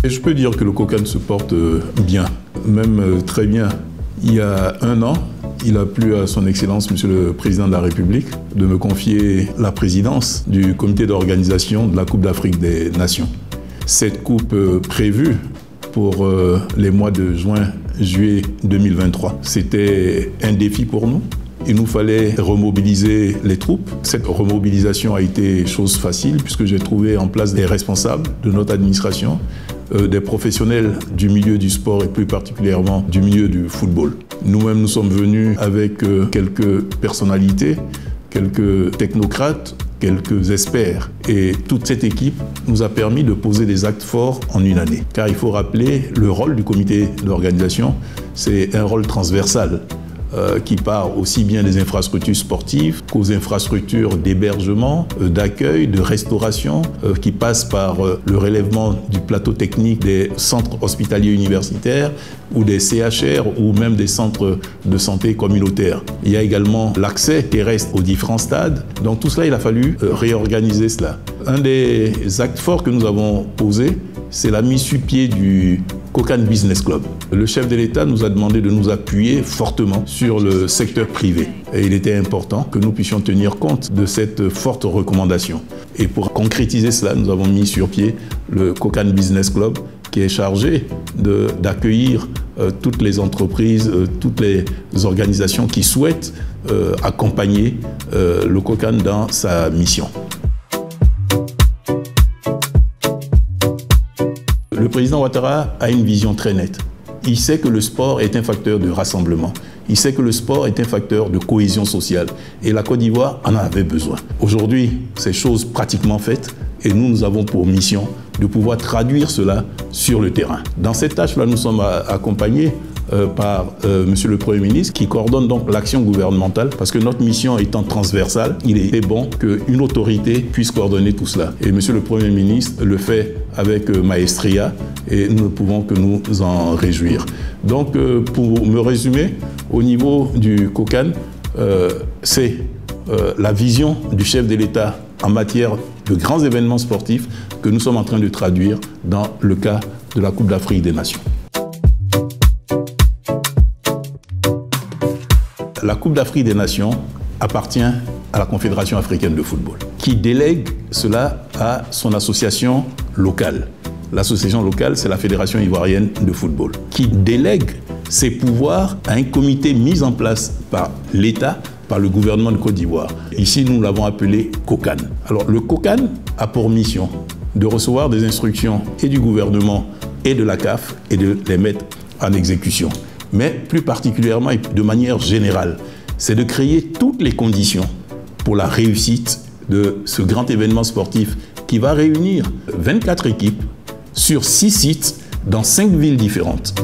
Et je peux dire que le COCAN se porte bien, même très bien. Il y a un an, il a plu à son Excellence, Monsieur le Président de la République, de me confier la présidence du comité d'organisation de la Coupe d'Afrique des Nations. Cette coupe prévue pour les mois de juin-juillet 2023, c'était un défi pour nous. Il nous fallait remobiliser les troupes. Cette remobilisation a été chose facile puisque j'ai trouvé en place des responsables de notre administration, des professionnels du milieu du sport et plus particulièrement du milieu du football. Nous-mêmes, nous sommes venus avec quelques personnalités, quelques technocrates, quelques experts. Et toute cette équipe nous a permis de poser des actes forts en une année. Car il faut rappeler, le rôle du comité d'organisation, c'est un rôle transversal. Qui part aussi bien des infrastructures sportives qu'aux infrastructures d'hébergement, d'accueil, de restauration, qui passe par le relèvement du plateau technique des centres hospitaliers universitaires ou des CHR ou même des centres de santé communautaires. Il y a également l'accès terrestre aux différents stades. Donc tout cela, il a fallu réorganiser cela. Un des actes forts que nous avons posés, c'est la mise sur pied du COCAN Business Club. Le chef de l'État nous a demandé de nous appuyer fortement sur le secteur privé. Et il était important que nous puissions tenir compte de cette forte recommandation. Et pour concrétiser cela, nous avons mis sur pied le COCAN Business Club qui est chargé d'accueillir toutes les entreprises, toutes les organisations qui souhaitent accompagner le COCAN dans sa mission. Le président Ouattara a une vision très nette. Il sait que le sport est un facteur de rassemblement. Il sait que le sport est un facteur de cohésion sociale. Et la Côte d'Ivoire en avait besoin. Aujourd'hui, c'est chose pratiquement faite. Et nous avons pour mission de pouvoir traduire cela sur le terrain. Dans cette tâche-là, nous sommes accompagnés par Monsieur le Premier ministre qui coordonne donc l'action gouvernementale parce que notre mission étant transversale, il était bon qu'une autorité puisse coordonner tout cela. Et Monsieur le Premier ministre le fait avec maestria et nous ne pouvons que nous en réjouir. Donc pour me résumer, au niveau du COCAN, c'est la vision du chef de l'État en matière de grands événements sportifs que nous sommes en train de traduire dans le cas de la Coupe d'Afrique des Nations. La Coupe d'Afrique des Nations appartient à la Confédération africaine de football, qui délègue cela à son association locale. L'association locale, c'est la Fédération ivoirienne de football, qui délègue ses pouvoirs à un comité mis en place par l'État, par le gouvernement de Côte d'Ivoire. Ici, nous l'avons appelé COCAN. Alors, le COCAN a pour mission de recevoir des instructions et du gouvernement et de la CAF et de les mettre en exécution. Mais plus particulièrement et de manière générale, c'est de créer toutes les conditions pour la réussite de ce grand événement sportif qui va réunir 24 équipes sur 6 sites dans 5 villes différentes.